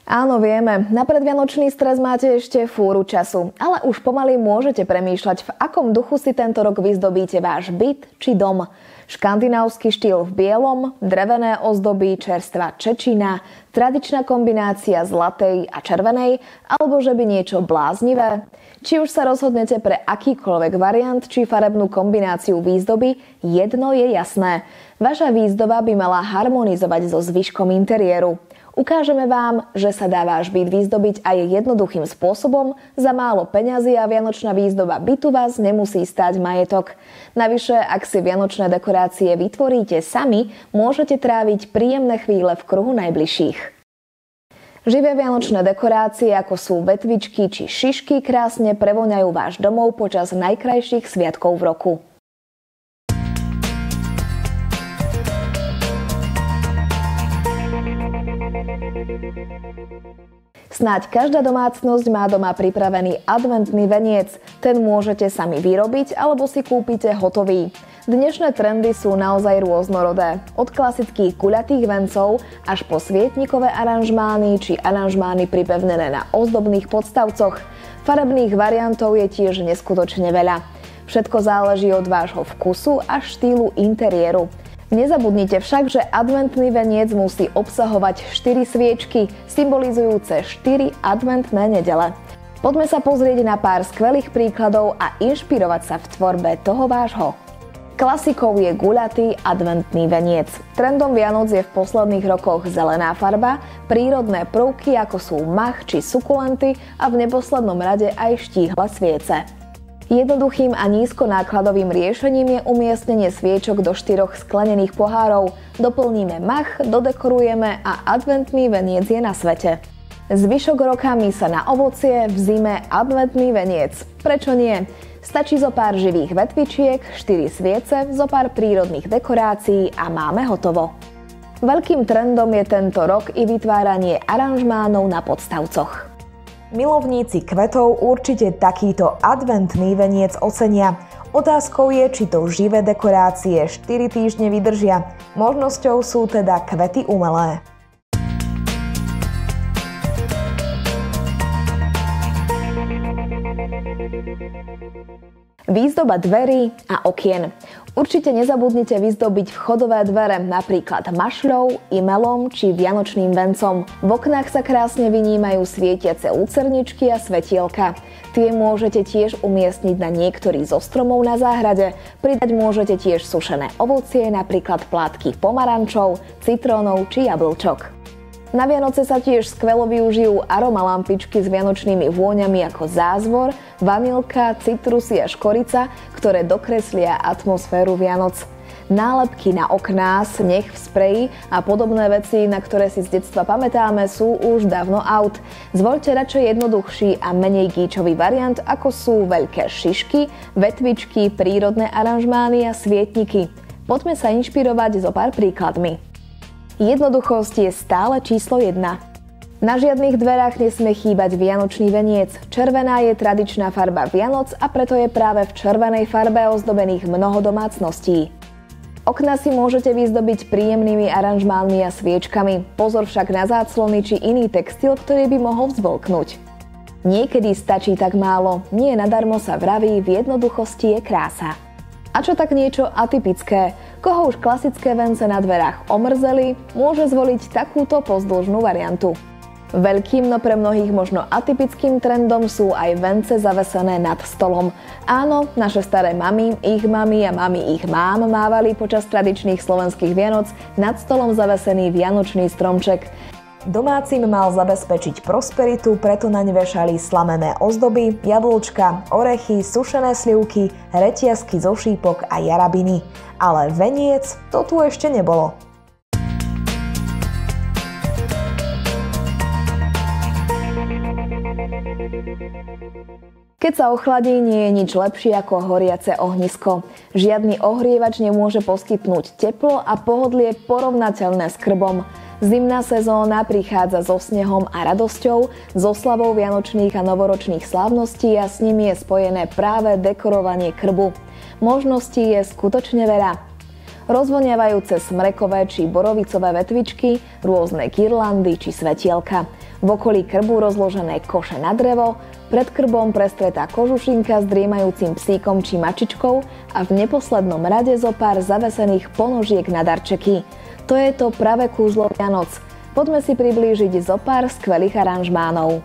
Áno, vieme, na predvianočný stres máte ešte fúru času, ale už pomaly môžete premýšľať, v akom duchu si tento rok vyzdobíte váš byt či dom. Škandinávsky štýl v bielom, drevené ozdoby, čerstvá čečina, tradičná kombinácia zlatej a červenej, alebo že by niečo bláznivé. Či už sa rozhodnete pre akýkoľvek variant či farebnú kombináciu výzdoby, jedno je jasné. Vaša výzdoba by mala harmonizovať so zvyškom interiéru. Ukážeme vám, že sa dá váš byt vyzdobiť aj jednoduchým spôsobom, za málo peňazí a vianočná výzdoba bytu vás nemusí stáť majetok. Navyše, ak si vianočné dekorácie vytvoríte sami, môžete tráviť príjemné chvíle v kruhu najbližších. Živé vianočné dekorácie, ako sú vetvičky či šišky, krásne prevoňajú váš domov počas najkrajších sviatkov v roku. Snáď každá domácnosť má doma pripravený adventný veniec. Ten môžete sami vyrobiť alebo si kúpite hotový. Dnešné trendy sú naozaj rôznorodé. Od klasických guľatých vencov až po svietnikové aranžmány či aranžmány pripevnené na ozdobných podstavcoch. Farebných variantov je tiež neskutočne veľa. Všetko záleží od vášho vkusu a štýlu interiéru. Nezabudnite však, že adventný veniec musí obsahovať 4 sviečky, symbolizujúce 4 adventné nedele. Poďme sa pozrieť na pár skvelých príkladov a inšpirovať sa v tvorbe toho vášho. Klasikou je guľatý adventný veniec. Trendom Vianoc je v posledných rokoch zelená farba, prírodné prvky ako sú mach či sukulenty a v neposlednom rade aj štíhle sviece. Jednoduchým a nízkonákladovým riešením je umiestnenie sviečok do 4 sklenených pohárov. Doplníme mach, dodekorujeme a adventný veniec je na svete. Zvyšok roka mysle na ovocie, v zime adventný veniec. Prečo nie? Stačí zo pár živých vetvičiek, 4 sviece, zo pár prírodných dekorácií a máme hotovo. Veľkým trendom je tento rok i vytváranie aranžmánov na podstavcoch. Milovníci kvetov určite takýto adventný veniec ocenia. Otázkou je, či to živé dekorácie 4 týždne vydržia. Možnosťou sú teda kvety umelé. Výzdoba dverí a okien. Určite nezabudnite vyzdobiť vchodové dvere napríklad mašľou, imelom či vianočným vencom. V oknách sa krásne vynímajú svietiace lucerničky a svetielka. Tie môžete tiež umiestniť na niektorý zo stromov na záhrade. Pridať môžete tiež sušené ovocie, napríklad plátky pomarančov, citrónov či jablčok. Na Vianoce sa tiež skvelo využijú aromalampičky s vianočnými vôňami ako zázvor, vanilka, citrusy a škorica, ktoré dokreslia atmosféru Vianoc. Nálepky na okná, sneh v spreji a podobné veci, na ktoré si z detstva pamätáme, sú už dávno out. Zvoľte radšej jednoduchší a menej gíčový variant, ako sú veľké šišky, vetvičky, prírodné aranžmány a svietniky. Poďme sa inšpirovať zo pár príkladmi. Jednoduchosť je stále číslo 1. Na žiadnych dverách nesmie chýbať vianočný veniec. Červená je tradičná farba Vianoc a preto je práve v červenej farbe ozdobených mnoho domácností. Okná si môžete vyzdobiť príjemnými aranžmánmi a sviečkami. Pozor však na záclony či iný textil, ktorý by mohol vzblknúť. Niekedy stačí tak málo, nie nadarmo sa vraví, v jednoduchosti je krása. A čo tak niečo atypické? Koho už klasické vence na dverách omrzeli, môže zvoliť takúto pozdĺžnú variantu. Veľkým, no pre mnohých možno atypickým trendom sú aj vence zavesené nad stolom. Áno, naše staré mamy, ich mamy a mamy ich mám mávali počas tradičných slovenských Vianoc nad stolom zavesený vianočný stromček. Domácim mal zabezpečiť prosperitu, preto naň vešali slamené ozdoby, jablčka, orechy, sušené slivky, reťazky zo šípok a jarabiny. Ale veniec to tu ešte nebolo. Keď sa ochladí, nie je nič lepšie ako horiace ohnisko. Žiadny ohrievač nemôže poskytnúť teplo a pohodlie porovnateľné s krbom. Zimná sezóna prichádza so snehom a radosťou, s oslavou vianočných a novoročných slávností a s nimi je spojené práve dekorovanie krbu. Možností je skutočne veľa. Rozvoniavajúce smrekové či borovicové vetvičky, rôzne girlandy či svetielka. V okolí krbu rozložené koše na drevo, pred krbom prestretá kožušinka s driemajúcim psíkom či mačičkou a v neposlednom rade zopár zavesených ponožiek na darčeky. To je to pravé kúzlo Vianoc. Poďme si priblížiť zopár skvelých aranžmánov.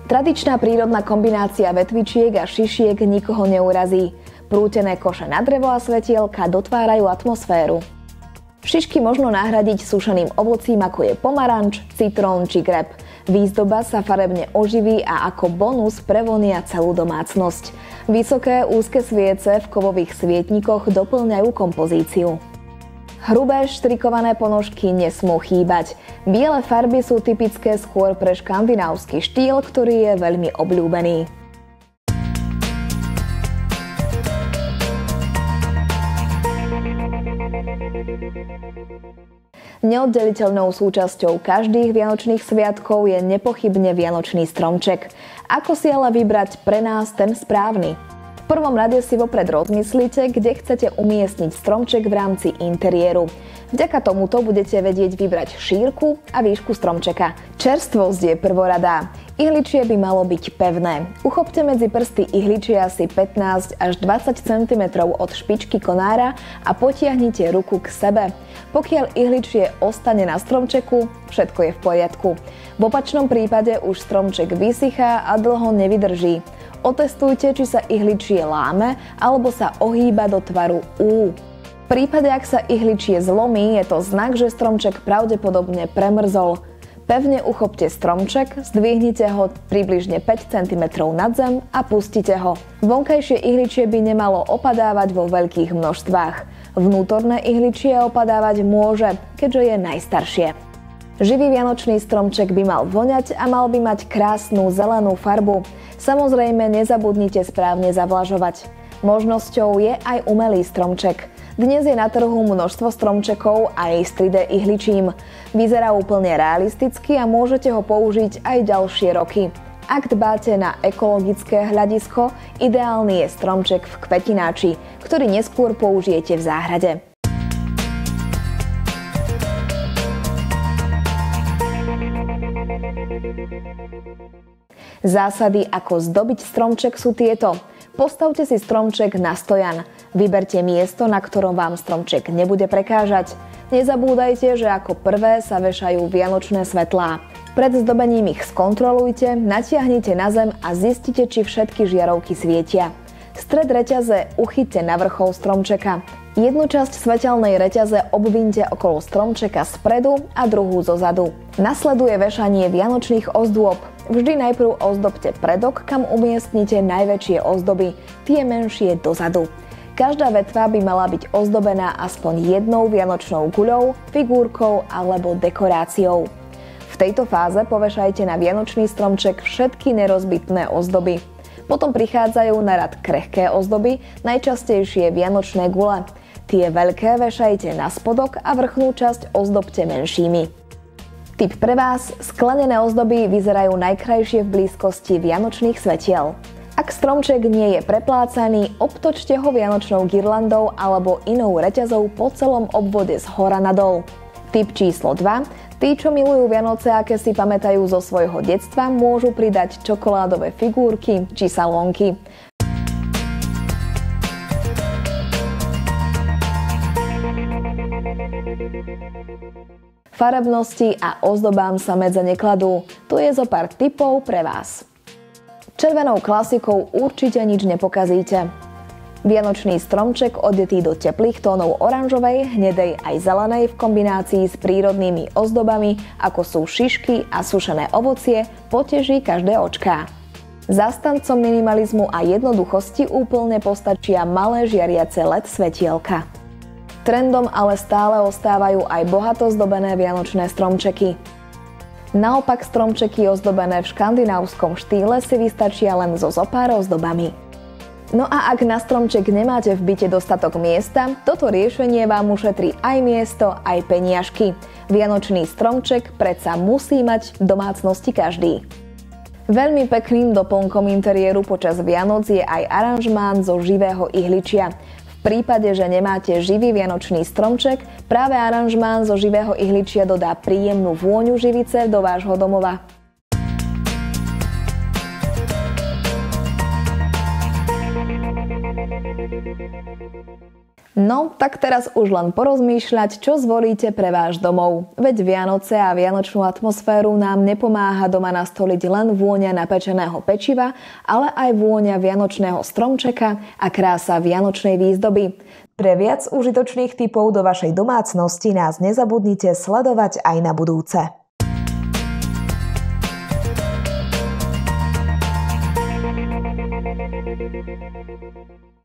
Tradičná prírodná kombinácia vetvičiek a šišiek nikoho neurazí. Prútené koše na drevo a svetielka dotvárajú atmosféru. Šišky možno nahradiť sušeným ovocím ako je pomaranč, citrón či greb. Výzdoba sa farebne oživí a ako bonus prevonia celú domácnosť. Vysoké úzke sviece v kovových svietnikoch doplňajú kompozíciu. Hrubé štrikované ponožky nesmú chýbať. Biele farby sú typické skôr pre škandinávsky štýl, ktorý je veľmi obľúbený. Neoddeliteľnou súčasťou každých vianočných sviatkov je nepochybne vianočný stromček. Ako si ale vybrať pre nás ten správny? V prvom rade si vopred rozmyslite, kde chcete umiestniť stromček v rámci interiéru. Vďaka tomuto budete vedieť vybrať šírku a výšku stromčeka. Čerstvosť je prvoradá. Ihličie by malo byť pevné. Uchopte medzi prsty ihličie asi 15 až 20 cm od špičky konára a potiahnite ruku k sebe. Pokiaľ ihličie ostane na stromčeku, všetko je v poriadku. V opačnom prípade už stromček vysychá a dlho nevydrží. Otestujte, či sa ihličie láme alebo sa ohýba do tvaru U. V prípade, ak sa ihličie zlomí, je to znak, že stromček pravdepodobne premrzol. Pevne uchopte stromček, zdvihnite ho približne 5 cm nad zem a pustite ho. Vonkajšie ihličie by nemalo opadávať vo veľkých množstvách. Vnútorné ihličie opadávať môže, keďže je najstaršie. Živý vianočný stromček by mal voňať a mal by mať krásnu zelenú farbu. Samozrejme, nezabudnite správne zavlažovať. Možnosťou je aj umelý stromček. Dnes je na trhu množstvo stromčekov aj s 3D ihličím. Vyzerá úplne realisticky a môžete ho použiť aj ďalšie roky. Ak dbáte na ekologické hľadisko, ideálny je stromček v kvetináči, ktorý neskôr použijete v záhrade. Zásady, ako zdobiť stromček, sú tieto. Postavte si stromček na stojan. Vyberte miesto, na ktorom vám stromček nebude prekážať. Nezabúdajte, že ako prvé sa vešajú vianočné svetlá. Pred zdobením ich skontrolujte, natiahnite na zem a zistite, či všetky žiarovky svietia. Stred reťaze uchyťte na vrchol stromčeka. Jednu časť svetelnej reťaze obvinte okolo stromčeka spredu a druhú zozadu. Nasleduje vešanie vianočných ozdôb. Vždy najprv ozdobte predok, kam umiestnite najväčšie ozdoby, tie menšie dozadu. Každá vetva by mala byť ozdobená aspoň jednou vianočnou guľou, figúrkou alebo dekoráciou. V tejto fáze povešajte na vianočný stromček všetky nerozbitné ozdoby. Potom prichádzajú na rad krehké ozdoby, najčastejšie vianočné gule. Tie veľké vešajte na spodok a vrchnú časť ozdobte menšími. Tip pre vás: sklenené ozdoby vyzerajú najkrajšie v blízkosti vianočných svetiel. Ak stromček nie je preplácaný, obtočte ho vianočnou girlandou alebo inou reťazou po celom obvode z hora nadol. Tip číslo 2. Tí, čo milujú Vianoce a aké si pamätajú zo svojho detstva, môžu pridať čokoládové figurky či salónky. Farebnosti a ozdobám sa medze nekladú. Tu je zo pár tipov pre vás. Červenou klasikou určite nič nepokazíte. Vianočný stromček odetý do teplých tónov oranžovej, hnedej aj zelenej v kombinácii s prírodnými ozdobami, ako sú šišky a sušené ovocie, poteší každé očká. Zastancom minimalizmu a jednoduchosti úplne postačia malé žiariace LED svetielka. Trendom ale stále ostávajú aj bohato zdobené vianočné stromčeky. Naopak stromčeky ozdobené v škandinávskom štýle si vystačia len so zopár ozdobami. No a ak na stromček nemáte v byte dostatok miesta, toto riešenie vám ušetrí aj miesto, aj peniažky. Vianočný stromček predsa musí mať v domácnosti každý. Veľmi pekným doplnkom interiéru počas Vianoc je aj aranžmán zo živého ihličia. V prípade, že nemáte živý vianočný stromček, práve aranžmán zo živého ihličia dodá príjemnú vôňu živice do vášho domova. No, tak teraz už len porozmýšľať, čo zvolíte pre váš domov. Veď Vianoce a vianočnú atmosféru nám nepomáha doma nastoliť len vôňa napečeného pečiva, ale aj vôňa vianočného stromčeka a krása vianočnej výzdoby. Pre viac užitočných tipov do vašej domácnosti nás nezabudnite sledovať aj na budúce.